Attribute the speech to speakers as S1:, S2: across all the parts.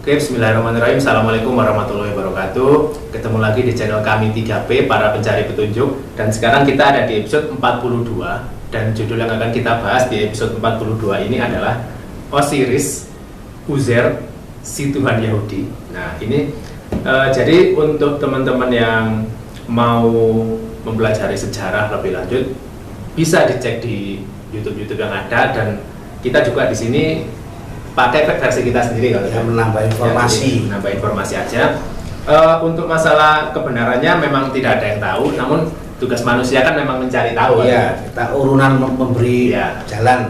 S1: Oke, bismillahirrahmanirrahim. Assalamualaikum warahmatullahi wabarakatuh. Ketemu lagi di channel kami 3P, para pencari petunjuk. Dan sekarang kita ada di episode 42. Dan judul yang akan kita bahas di episode 42 ini adalah Osiris, Uzair, si Tuhan Yahudi. Nah, ini jadi untuk teman-teman yang mau mempelajari sejarah lebih lanjut, bisa dicek di YouTube yang ada. Dan kita juga di sini pakai versi kita sendiri kalau
S2: ya, menambah informasi.
S1: Menambah informasi aja. Untuk masalah kebenarannya memang tidak ada yang tahu, namun tugas manusia kan memang mencari tahu.
S2: Iya, kita urunan memberi jalan.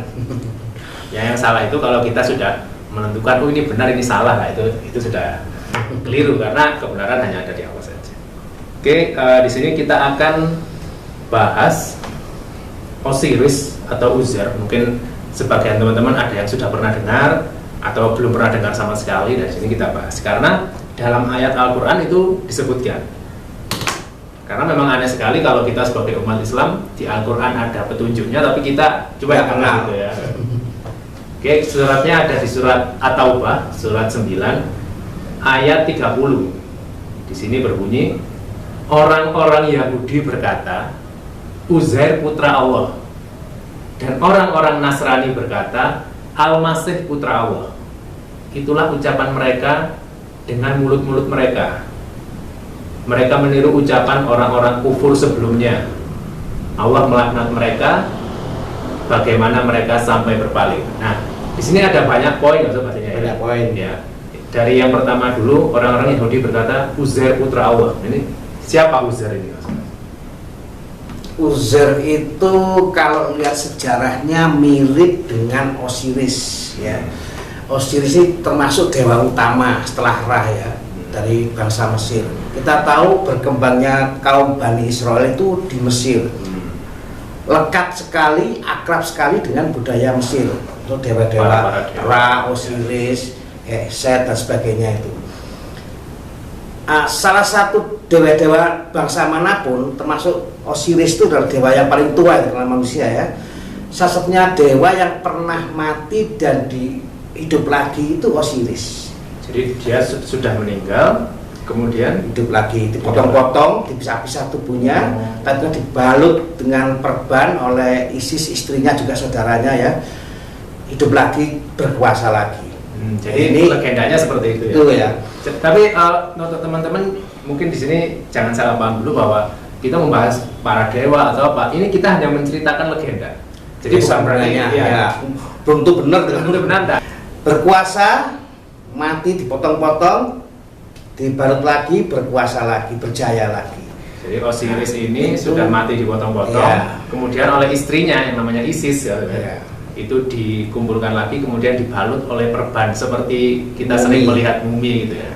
S1: Ya, yang salah itu kalau kita sudah menentukan, oh ini benar, ini salah, lah itu sudah keliru, karena kebenaran hanya ada di Allah saja. Oke, di sini kita akan bahas Osiris atau Uzair. Mungkin sebagian teman-teman ada yang sudah pernah dengar atau belum pernah dengar sama sekali. Dan sini kita bahas karena dalam ayat Al-Quran itu disebutkan. Karena memang aneh sekali kalau kita sebagai umat Islam di Al-Quran ada petunjuknya, tapi kita coba yang kenal gitu ya. Oke, suratnya ada di surat At-Taubah, surat 9 ayat 30. Di sini berbunyi, orang-orang Yahudi berkata, Uzair putra Allah. Dan orang-orang Nasrani berkata, Al-Masih putra Allah. Itulah ucapan mereka dengan mulut-mulut mereka. Mereka meniru ucapan orang-orang kufur sebelumnya. Allah melaknat mereka, bagaimana mereka sampai berpaling. Nah, di sini ada banyak poin,
S2: Banyak poin
S1: ya. Dari yang pertama dulu, orang-orang Yahudi berkata, Uzair putra Allah. Ini siapa Uzair ini?
S2: Uzair itu kalau lihat sejarahnya mirip dengan Osiris ya. Osiris ini termasuk dewa utama setelah Ra ya, dari bangsa Mesir. Kita tahu berkembangnya kaum Bani Israel itu di Mesir. Lekat sekali, akrab sekali dengan budaya Mesir. Itu dewa-dewa Ra, Osiris, Set dan sebagainya itu. Salah satu dewa-dewa bangsa manapun, termasuk Osiris itu adalah dewa yang paling tua di dalam manusia ya. Salah dewa yang pernah mati dan hidup lagi itu Osiris.
S1: Jadi dia sudah meninggal, kemudian
S2: hidup lagi, dipotong-potong, dipisah-pisah tubuhnya, tapi dibalut dengan perban oleh Isis, istrinya juga saudaranya ya. Hidup lagi, berkuasa lagi.
S1: Jadi ini legendanya seperti itu ya.
S2: Itu ya.
S1: Tapi untuk teman-teman mungkin di sini jangan salah paham dulu bahwa kita membahas para dewa atau apa. Ini kita hanya menceritakan legenda. Jadi bukan berarti
S2: belum tentu benar, berkuasa, mati dipotong-potong, dibalut lagi, berkuasa lagi, berjaya lagi.
S1: Jadi Osiris ini sudah mati dipotong-potong, kemudian oleh istrinya yang namanya Isis itu dikumpulkan lagi, kemudian dibalut oleh perban seperti kita sering melihat mumi gitu ya.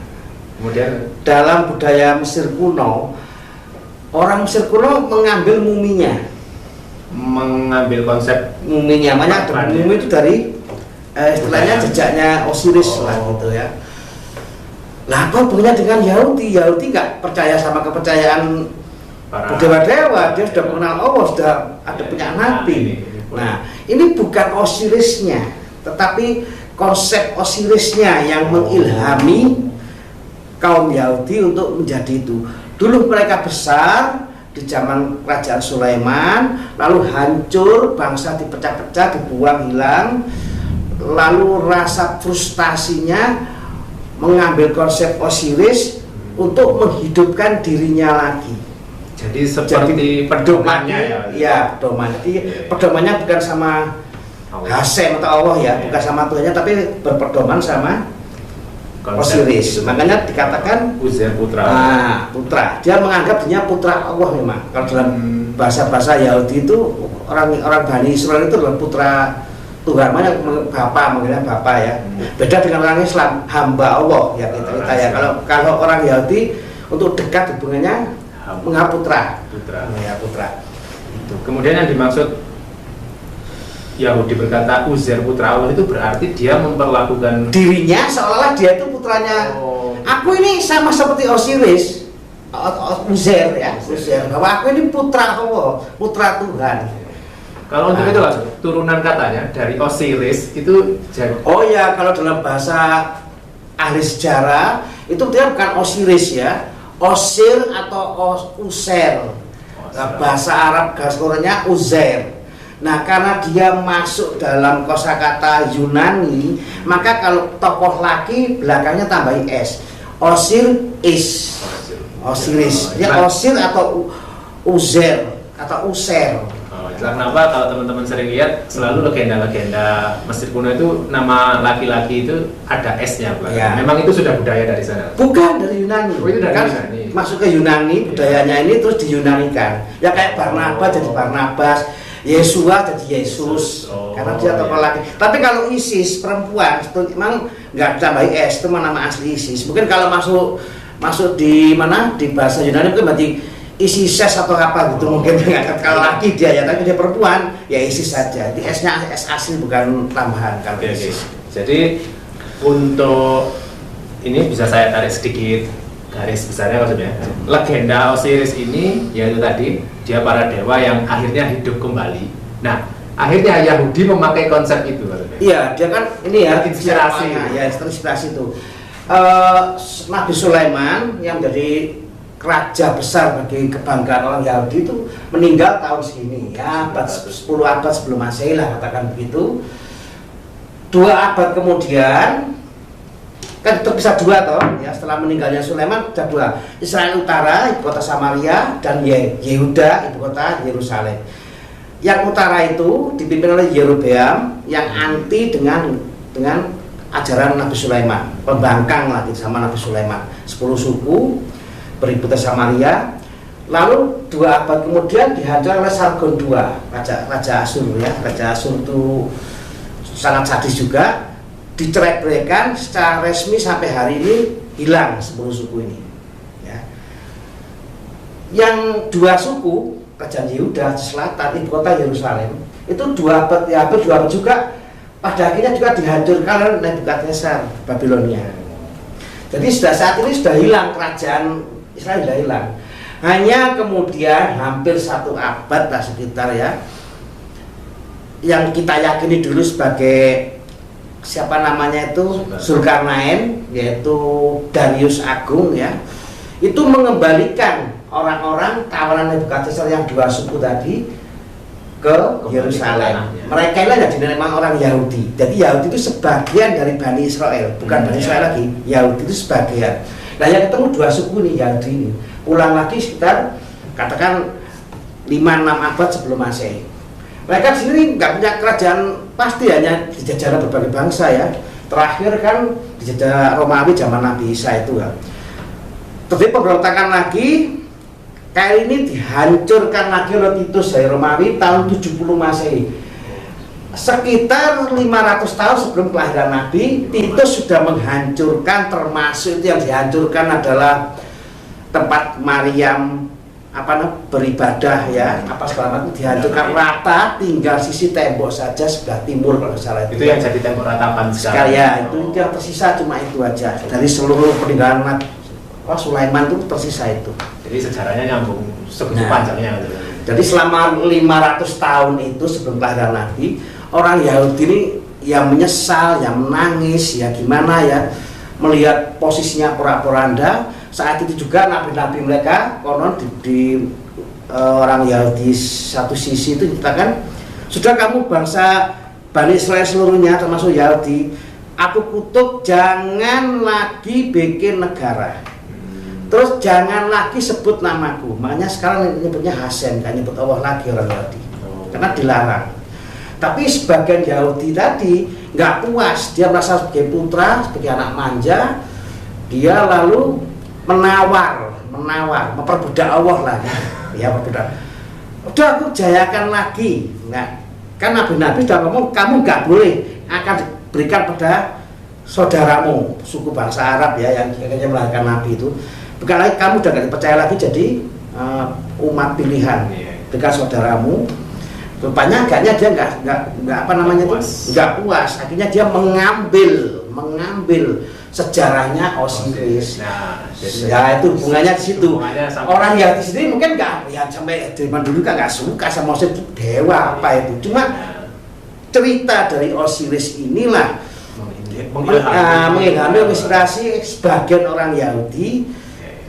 S1: Kemudian
S2: dalam budaya Mesir kuno, orang Mesir kuno mengambil muminya,
S1: mengambil konsep
S2: muminya, makanya mumi itu dari istilahnya jejaknya Osiris lah gitu ya. Lah apa hubungannya dengan Yahudi? Yahudi nggak percaya sama kepercayaan dewa-dewa, dia sudah mengenal Allah, sudah ada punya nabi. Nah, ini bukan Osirisnya, tetapi konsep Osirisnya yang mengilhami kaum Yahudi untuk menjadi itu. Dulu mereka besar di zaman kerajaan Sulaiman, lalu hancur, bangsa dipecah-pecah, dibuang hilang, lalu rasa frustasinya mengambil konsep Osiris untuk menghidupkan dirinya lagi.
S1: Jadi seperti pedomannya
S2: ya pedoman. Jadi pedomannya bukan sama Hasem atau Allah ya, bukan sama Tuhannya, tapi berpedoman sama Osiris. Makanya dikatakan
S1: Uzair putra.
S2: Putra. Dia menganggap dirinya putra Allah memang. Kalau dalam bahasa-bahasa Yahudi itu orang Bani Israel itu adalah putra Tuhan, makanya manggilnya Bapa ya. Beda dengan orang Islam, hamba Allah ya kita ya. Kalau orang Yahudi untuk dekat hubungannya menganggap putra. Ya, putra.
S1: Itu. Kemudian yang dimaksud Yahudi berkata Uzair putra Allah itu berarti dia memperlakukan
S2: dirinya seolah-olah dia itu putranya. Aku ini sama seperti Osiris, Uzair ya, Uzair. Bahwa aku ini putra Allah, putra Tuhan.
S1: Kalau untuk itu langsung turunan katanya dari Osiris itu jadi.
S2: Oh ya, kalau dalam bahasa ahli sejarah itu dia bukan Osiris ya, Osir atau User. Nah, bahasa Arab garis-koranya Uzair. Nah, karena dia masuk dalam kosakata Yunani, maka kalau tokoh laki belakangnya tambahin S. Osir is Osiris. Ya Osir atau Uzair atau User.
S1: Itulah kenapa kalau teman-teman sering lihat selalu legenda-legenda Mesir kuno itu nama laki-laki itu ada S-nya belakang. Ya. Memang itu sudah budaya dari sana.
S2: Bukan dari Yunani.
S1: Oh, itu dari
S2: kan
S1: Yunani.
S2: Masuk ke Yunani, budayanya ini terus diyunanikan. Ya kayak Barnabas jadi Barnabas, Yesua jadi Yesus. Karena dia tokoh laki. Tapi kalau Isis perempuan itu memang nggak ditambah S, itu nama asli Isis. Mungkin kalau masuk di mana di bahasa Yunani mungkin berarti Isis atau apa gitu, mungkin nggak kalau laki dia ya, tapi dia perempuan ya Isis saja. Di S-nya S asli bukan tambahan kalau Isis.
S1: Jadi untuk ini bisa saya tarik sedikit garis besarnya maksudnya. Legenda Osiris ini yaitu tadi dia para dewa yang akhirnya hidup kembali. Nah, akhirnya Yahudi memakai konsep itu maksudnya.
S2: Iya, dia kan ini ya
S1: inspirasi.
S2: Ya, terinspirasi itu. Nabi Sulaiman yang menjadi raja besar bagi kebanggaan orang Yahudi itu meninggal tahun segini ya, 10 abad sebelum Masehi lah katakan begitu. 2 abad kemudian kan terpisah 2 toh ya, setelah meninggalnya Sulaiman ada 2, Israel Utara ibu kota Samaria dan Yehuda ibu kota Yerusalem. Yang utara itu dipimpin oleh Yerobeam yang anti dengan ajaran Nabi Sulaiman, pembangkang lagi sama Nabi Sulaiman. 10 suku berikutnya Samaria, lalu 2 abad kemudian dihancurkan oleh Sargon II, Raja Asyur ya. Raja Asyur itu sangat sadis juga, dicerai-beraikan secara resmi sampai hari ini hilang 10 suku ini ya. Yang 2 suku Kerajaan Yehuda selatan ibu kota Yerusalem itu 2 abad ya, hampir 2 abad juga pada akhirnya juga dihancurkan oleh Nebukadnezar Babilonia. Jadi sudah saat ini sudah hilang kerajaan Israel, sudah hilang. Hanya kemudian hampir 1 abad lah sekitar ya, yang kita yakini dulu sebagai siapa namanya itu Zulkarnain, yaitu Darius Agung ya, itu mengembalikan orang-orang tawanan Nebukadnezar yang 2 suku tadi ke Yerusalem. Mereka ini jadi memang orang Yahudi. Jadi Yahudi itu sebagian dari Bani Israel, bukan Bani Israel lagi. Yahudi itu sebagian. Nah yang ketemu 2 suku nih Yahudi ini, pulang lagi sekitar katakan 5-6 abad sebelum Masehi. Mereka di sini nggak punya kerajaan pasti, hanya dijajah berbagai bangsa ya. Terakhir kan dijajah Romawi zaman Nabi Isa itu ya. Tapi pemberontakan lagi kali ini dihancurkan lagi oleh Titus dari Romawi tahun 70 Masehi. Sekitar 500 tahun sebelum kelahiran Nabi, Titus sudah menghancurkan, termasuk itu yang dihancurkan adalah tempat Maryam beribadah ya, segala macam dihancurkan rata, tinggal sisi tembok saja sebelah timur kalau salah
S1: itu yang jadi tembok ratapan
S2: sekali ya. Itu yang tersisa cuma itu aja dari seluruh peninggalan Sulaiman itu tersisa itu.
S1: Jadi sejarahnya nyambung sebegitu panjangnya.
S2: Jadi selama 500 tahun itu sebelum kelahiran Nabi, orang Yahudi ini yang menyesal, yang menangis, ya gimana ya, melihat posisinya porak-poranda. Saat itu juga nabi-nabi mereka konon di orang Yahudi satu sisi itu dikatakan, sudah kamu bangsa Bani Israel seluruhnya termasuk Yahudi, aku kutuk jangan lagi bikin negara. Terus jangan lagi sebut namaku. Makanya sekarang nyebutnya Hasem, kan nyebut Allah lagi orang Yahudi. Karena dilarang. Tapi sebagian Yahudi tadi nggak puas, dia merasa sebagai putra, sebagai anak manja, dia lalu menawar, memperbudak Allah lah. Ya, perbudak. Udah aku jayakan lagi. Nah, kan nabi-nabi sudah ngomong kamu nggak boleh, akan diberikan pada saudaramu suku bangsa Arab ya yang akhirnya melahirkan nabi itu. Bukan lagi kamu udah gak dipercaya lagi jadi umat pilihan dengan saudaramu. Rupanya agaknya dia nggak puas. Akhirnya dia mengambil sejarahnya Osiris. Nah, ya itu hubungannya di situ. Orang Yahudi sendiri mungkin nggak ya sampai zaman dulu kan nggak suka sama Osiris itu dewa apa itu. Cuma cerita dari Osiris inilah mengilhami inspirasi sebagian orang Yahudi,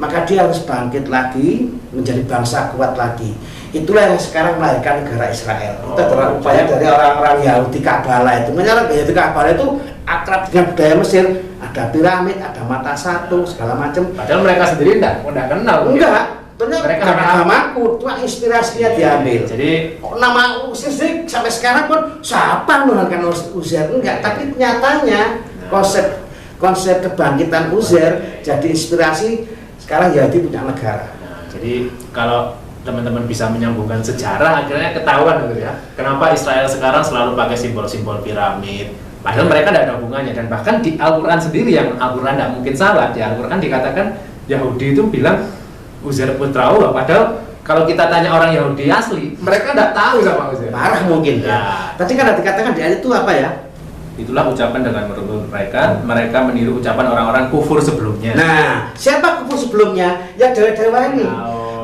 S2: maka dia harus bangkit lagi menjadi bangsa kuat lagi. Itulah yang sekarang melahirkan negara Israel. Itu adalah upaya dari orang-orang Yahudi Kabbalah itu. Menyerang Yahudi Kabbalah itu akrab dengan budaya Mesir, ada piramid, ada mata satu, segala macam.
S1: Padahal mereka sendiri enggak kenal.
S2: Enggak. Mereka namaku, cuma inspirasinya diambil.
S1: Jadi
S2: nama Uzier sampai sekarang pun siapa menurunkan Uzier enggak, tapi nyatanya konsep kebangkitan Uzier jadi inspirasi sekarang Yahudi punya negara.
S1: Jadi kalau teman-teman bisa menyambungkan sejarah, akhirnya ketahuan gitu ya. Kenapa Israel sekarang selalu pakai simbol-simbol piramid? Padahal mereka tidak ada hubungannya, dan bahkan di Al-Quran sendiri, yang Al-Quran tidak mungkin salah, di Al-Quran dikatakan Yahudi itu bilang Uzier putra Allah, padahal kalau kita tanya orang Yahudi asli, mereka tidak tahu sama Uzier.
S2: Marah mungkin ya. Tadi kan dikatakan di ayat itu apa ya?
S1: Itulah ucapan dengan menurut mereka meniru ucapan orang-orang kufur sebelumnya.
S2: Nah, siapa kufur sebelumnya? Ya dewa-dewa ini.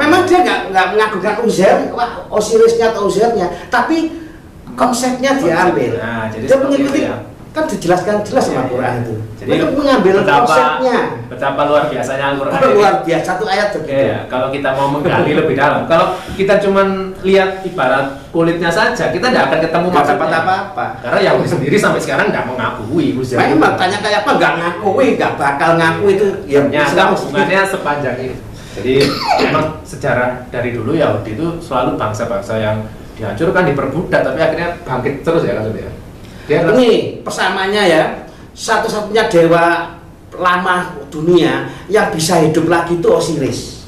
S2: Memang dia nggak mengagungkan Uzier, Osirisnya atau Uziernya, tapi konsepnya diambil.
S1: Nah, jadi
S2: dia mengikuti
S1: ya.
S2: Kan dijelaskan jelas sama Quran itu.
S1: Jadi
S2: mereka mengambil konsepnya.
S1: Betapa luar biasanya Al-Quran.
S2: Luar biasa, satu ayat begitu.
S1: Ya, kalau kita mau menggali lebih dalam, kalau kita cuman lihat ibarat kulitnya saja, kita tidak akan ketemu maksudnya
S2: apa-apa.
S1: Karena Yahudi sendiri sampai sekarang nggak mengakui Uzier.
S2: Memang tanya kayak apa, nggak ngakui, nggak bakal ngaku itu.
S1: Ya, hubungannya sepanjang ini. Jadi memang sejarah dari dulu Yahudi itu selalu bangsa-bangsa yang dihancurkan, diperbudak, tapi akhirnya bangkit terus ya kan ya.
S2: Ini persamaannya ya, satu-satunya dewa lama dunia yang bisa hidup lagi itu Osiris.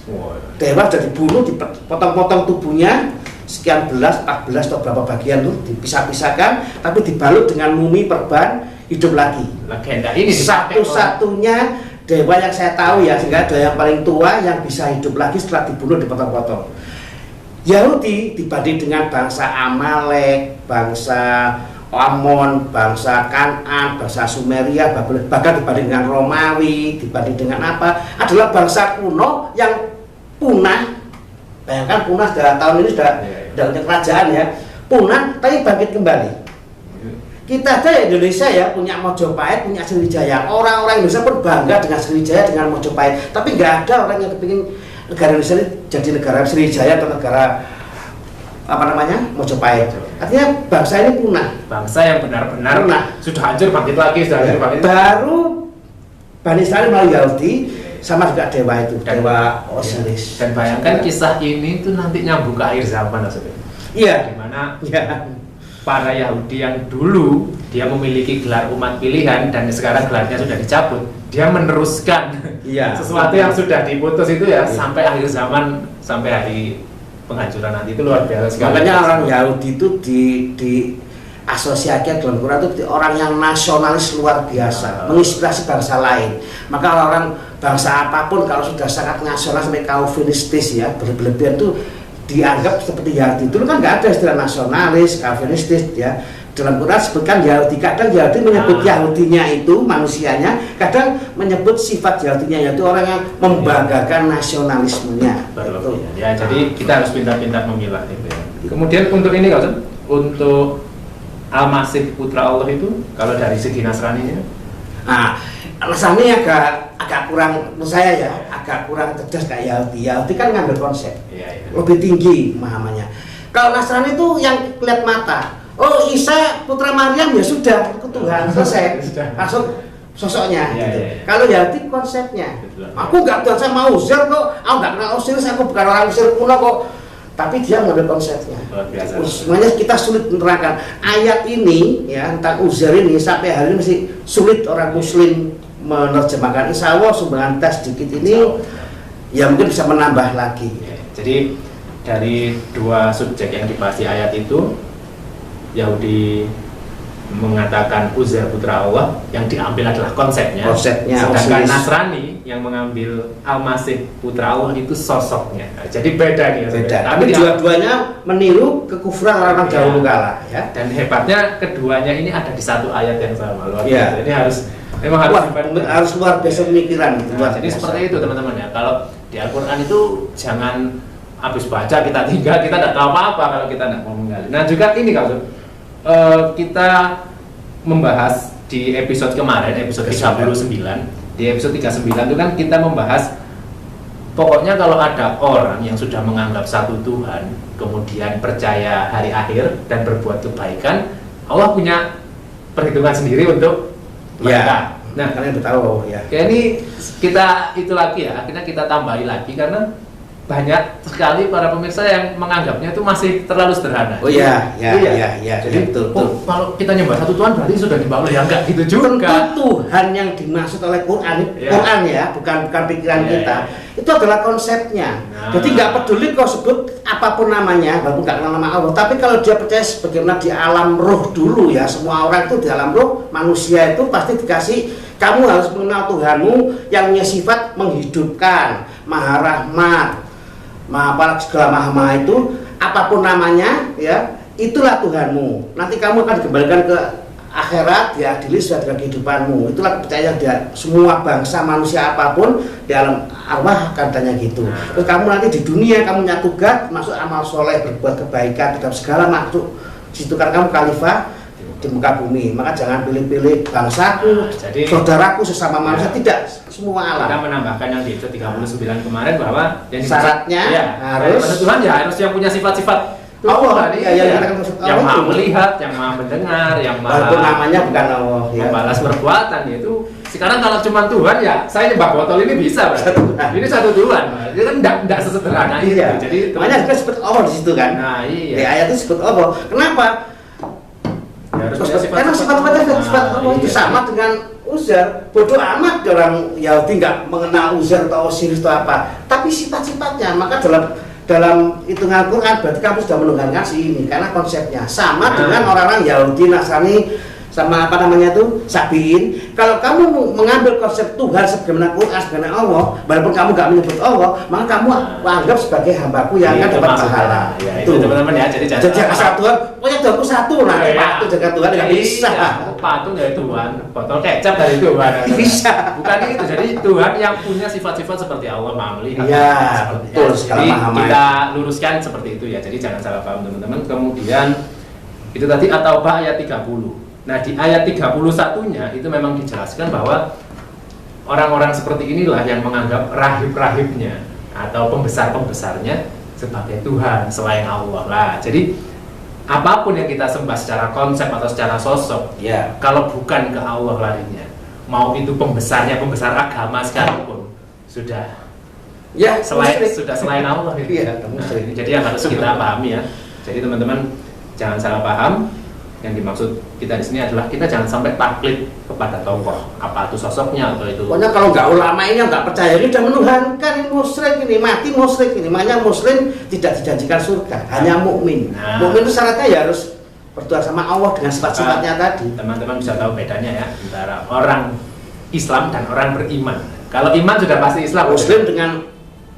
S2: Dewa sudah dibunuh, dipotong-potong tubuhnya sekian belas, 14 atau berapa bagian tuh dipisah-pisahkan, tapi dibalut dengan mumi perban, hidup lagi.
S1: Legenda ini
S2: satu-satunya dewa yang saya tahu ya, sehingga dewa yang paling tua yang bisa hidup lagi setelah dibunuh, dipotong-potong. Yahudi dibanding dengan bangsa Amalek, bangsa Amon, bangsa Kan'an, bangsa Sumeria, bahkan dibanding dengan Romawi, dibanding dengan apa, adalah bangsa kuno yang punah. Bayangkan punah sudah tahun ini sudah punya kerajaan ya, punah tapi bangkit kembali. Kita aja Indonesia ya punya Mojopahit, punya Sriwijaya. Orang-orang Indonesia pun bangga dengan Sriwijaya, dengan Mojopahit. Tapi nggak ada orang yang kepingin negara Indonesia ini jadi negara Sriwijaya atau negara Mojopahit. Artinya bangsa ini punah.
S1: Bangsa yang benar-benar sudah hancur bangkit lagi, sudah hancur bangkit.
S2: Baru Bani Israel melalui Yahudi sama juga dewa itu, dewa Osiris.
S1: Dan bayangkan kisah ini tuh nanti nyambung ke akhir zaman maksudnya.
S2: Iya.
S1: Dimana para Yahudi yang dulu dia memiliki gelar umat pilihan dan sekarang gelarnya sudah dicabut, dia meneruskan sesuatu yang sudah diputus itu ya sampai akhir zaman, sampai hari penghancuran nanti. Itu luar biasa sekali.
S2: Makanya orang Yahudi itu di asosiasikan dalam Quran itu orang yang nasionalis luar biasa, menginspirasi bangsa lain. Maka orang bangsa apapun kalau sudah sangat nasional sampai Calvinistis ya, berlebihan itu dianggap seperti Yahudi. Dulu kan nggak ada istilah nasionalis, Calvinistis ya. Dalam Quran sebutkan Yahudi, kadang Yahudi menyebut Yahudinya itu manusianya, kadang menyebut sifat Yahudinya yaitu orang yang membanggakan nasionalismenya.
S1: Betul. Ya, jadi kita harus pintar-pintar memilah itu ya. Kemudian untuk ini kalau untuk Al-Masih putra Allah itu kalau dari segi Nasraninya,
S2: Nasrani agak kurang, menurut saya ya, agak kurang cerdas kayak Yahudi. Yahudi kan ngambil konsep, lebih tinggi pemahamannya. Kalau Nasrani itu yang lihat mata. Oh, Isa putra Maryam ya sudah, itu Tuhan, selesai. Langsung sosoknya gitu. Kalau Yahudi konsepnya. Aku nggak tahu, saya mau Uzier kok, aku nggak kenal Osiris, aku bukan orang Mesir kuno kok. Tapi dia mengambil konsepnya. Semuanya kita sulit menerangkan. Ayat ini ya tentang Uzier ini sampai hari ini masih sulit orang Muslim menerjemahkan. Insya Allah sumbangan tes sedikit ini ya mungkin bisa menambah lagi.
S1: Jadi dari dua subjek yang dibahas di ayat itu, Yahudi mengatakan Uzier putra Allah, yang diambil adalah konsepnya. Sedangkan Nasrani yang mengambil Al-Masih putra Allah itu sosoknya. Jadi beda nih.
S2: Tapi dua-duanya meniru kekufuran orang dahulu kala ya.
S1: Dan hebatnya keduanya ini ada di satu ayat yang sama. Luar biasa. Ini memang
S2: harus luar biasa pemikiran.
S1: Jadi seperti itu teman-teman ya. Kalau di Al-Quran itu jangan habis baca kita tinggal, kita tidak tahu apa-apa kalau kita tidak mau menggali. Nah juga ini kalau kita membahas di episode kemarin, episode 39, di episode 39 itu kan kita membahas pokoknya kalau ada orang yang sudah menganggap satu Tuhan, kemudian percaya hari akhir dan berbuat kebaikan, Allah punya perhitungan sendiri untuk mereka. Nah,
S2: kalian udah tahu ya.
S1: Ini kita itu lagi ya, akhirnya kita tambahi lagi karena banyak sekali para pemirsa yang menganggapnya itu masih terlalu sederhana.
S2: Oh iya. Jadi
S1: betul. Kalau kita nyembah satu Tuhan berarti sudah nyembah Allah, ya enggak gitu juga.
S2: Tentu Tuhan yang dimaksud oleh Quran ya, bukan pikiran kita. Itu adalah konsepnya. Jadi nggak peduli kau sebut apapun namanya, walaupun nggak kenal nama Allah. Tapi kalau dia percaya sebagaimana di alam roh dulu ya, semua orang itu di alam roh, manusia itu pasti dikasih, kamu harus mengenal Tuhanmu yang punya sifat menghidupkan, maha rahmat, segala maha itu, apapun namanya ya, itulah Tuhanmu. Nanti kamu akan dikembalikan ke akhirat, diadili sesuai dengan kehidupanmu. Itulah kepercayaan dia. Semua bangsa manusia apapun di alam arwah akan tanya gitu. Terus kamu nanti di dunia kamu punya tugas, masuk amal soleh, berbuat kebaikan terhadap segala makhluk. Situ kan kamu khalifah di muka bumi. Maka jangan pilih-pilih bangsaku, jadi, saudaraku, sesama manusia, tidak, semua alam.
S1: Kita menambahkan yang di episode 39 kemarin bahwa yang
S2: syaratnya harus
S1: Tuhan ya harus yang punya sifat-sifat
S2: Allah,
S1: yang maha melihat, yang maha mendengar, yang maha
S2: walaupun namanya bukan Allah ya,
S1: membalas perbuatan. Itu sekarang kalau cuma Tuhan ya saya nyembah botol ini bisa ini satu Tuhan, itu kan tidak sesederhana itu. Jadi
S2: makanya kita sebut Allah di situ kan.
S1: Nah iya,
S2: di ayat itu sebut Allah. Kenapa? Karena sifat Allah itu sama dengan Uzair. Bodoh amat orang Yahudi nggak mengenal Uzair atau Osiris atau apa, tapi sifat-sifatnya. Maka dalam hitungan Quran berarti kamu sudah menuhankan si ini, karena konsepnya sama dengan orang-orang Yahudi, Nasrani, sama apa namanya itu Sabiin. Kalau kamu mengambil konsep Tuhan sebagaimana Quran, sebagaimana Allah, walaupun kamu nggak menyebut Allah, maka kamu anggap sebagai hambaku yang akan dapat pahala.
S1: Itu teman-teman ya. Jadi
S2: asal Tuhan, pokoknya Tuhanku satu, nanti patung jaga Tuhan nggak bisa.
S1: Patung dari Tuhan, botol kecap dari Tuhan.
S2: Bisa.
S1: Bukan itu. Jadi Tuhan yang punya sifat-sifat seperti Allah maha melihat.
S2: Iya, betul.
S1: Jadi kita luruskan seperti itu ya. Jadi jangan salah paham teman-teman. Kemudian itu tadi At-Taubah ayat 30. Nah di ayat 31-nya itu memang dijelaskan bahwa orang-orang seperti inilah yang menganggap rahib-rahibnya atau pembesar-pembesarnya sebagai Tuhan selain Allah lah. Jadi apapun yang kita sembah secara konsep atau secara sosok, kalau bukan ke Allah larinya, mau itu pembesarnya, pembesar agama sekalipun, sudah selain Allah gitu. Jadi yang harus kita pahami ya. Jadi teman-teman jangan salah paham. Yang dimaksud kita di sini adalah kita jangan sampai taklid kepada tokoh, apa itu sosoknya atau itu.
S2: Pokoknya kalau nggak ulama ini nggak percaya, ini udah menuhankan, ini musyrik, ini mati musyrik, ini makanya muslim tidak dijanjikan surga, hanya mukmin. Mukmin itu syaratnya ya harus berdoa sama Allah dengan sifat-sifatnya tadi.
S1: Teman-teman bisa tahu bedanya ya antara orang Islam dan orang beriman. Kalau iman sudah pasti Islam.
S2: Muslim dengan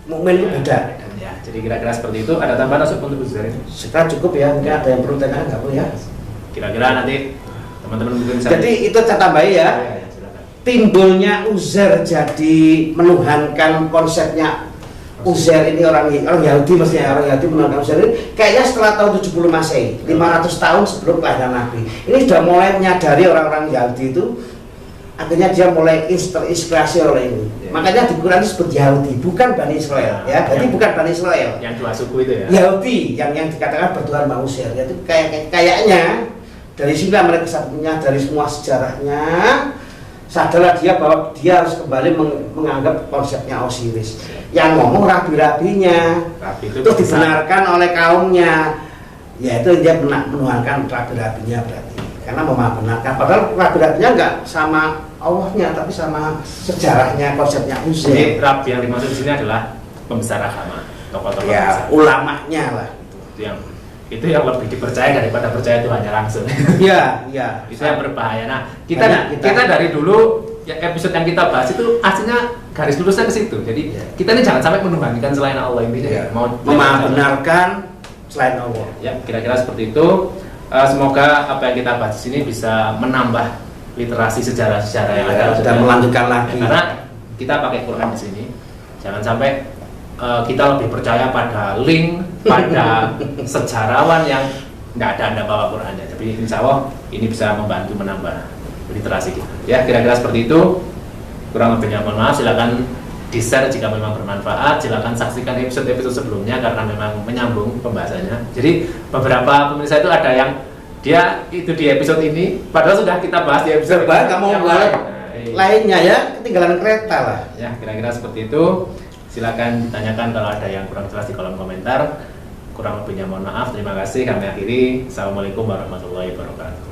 S2: mukmin itu beda.
S1: Ya, jadi kira-kira seperti itu. Ada tambahan untuk Uzair ini?
S2: Sekarang cukup ya, mungkin ada yang perlu tanyakan nggak perlu ya?
S1: Kira-kira nanti teman-teman mungkin bisa.
S2: Jadi itu saya tambahi ya. Timbulnya Uzair jadi menuhankan konsepnya Uzair ini orang Yahudi, maksudnya orang Yahudi menuhankan Uzair ini kayaknya setelah tahun 70 Masehi, 500 tahun sebelum kelahiran Nabi. Ini sudah mulai menyadari orang-orang Yahudi itu, akhirnya dia mulai terinspirasi oleh ini. Makanya di Quran disebut Yahudi, bukan Bani Israel ya. Jadi bukan Bani Israel.
S1: Yang dua suku itu ya.
S2: Yahudi yang dikatakan bertuhan manusia. Jadi kayaknya dari sini mereka satunya, dari semua sejarahnya sadarlah dia bahwa dia harus kembali menganggap konsepnya Osiris. Yang ngomong rabi-rabinya, terus dibenarkan oleh kaumnya, yaitu dia menuhankan rabi-rabinya berarti. Karena membenarkan, padahal rabi-rabinya enggak sama Allahnya, tapi sama sejarahnya, konsepnya Uzair.
S1: Jadi rabi yang dimaksud di sini adalah pembesar agama, tokoh-tokoh
S2: ya, ulamanya lah.
S1: Itu yang lebih dipercaya daripada percaya Tuhannya langsung.
S2: Iya.
S1: Itu yang berbahaya. Nah, kita dari dulu ya, episode yang kita bahas itu aslinya garis lurusnya ke situ. Jadi kita ini jangan sampai menuhankan selain Allah ini. Mau
S2: membenarkan selain Allah.
S1: Ya, kira-kira seperti itu. Semoga apa yang kita bahas di sini bisa menambah literasi sejarah-sejarah yang ada
S2: dan melanjutkan lagi.
S1: Karena kita pakai Quran di sini. Jangan sampai kita lebih percaya pada link, pada sejarawan yang tidak ada bawa Qurannya. Tapi insya Allah ini bisa membantu menambah literasi kita. Ya, kira-kira seperti itu. Kurang lebihnya mohon maaf, silakan di-share jika memang bermanfaat, silakan saksikan episode-episode sebelumnya karena memang menyambung pembahasannya. Jadi beberapa pemirsa itu ada yang dia itu di episode ini, padahal sudah kita bahas di episode
S2: kamu bahas lainnya ya, ketinggalan kereta lah.
S1: Ya, kira-kira seperti itu. Silakan tanyakan kalau ada yang kurang jelas di kolom komentar. Kurang lebihnya mohon maaf. Terima kasih. Kami akhiri. Assalamualaikum warahmatullahi wabarakatuh.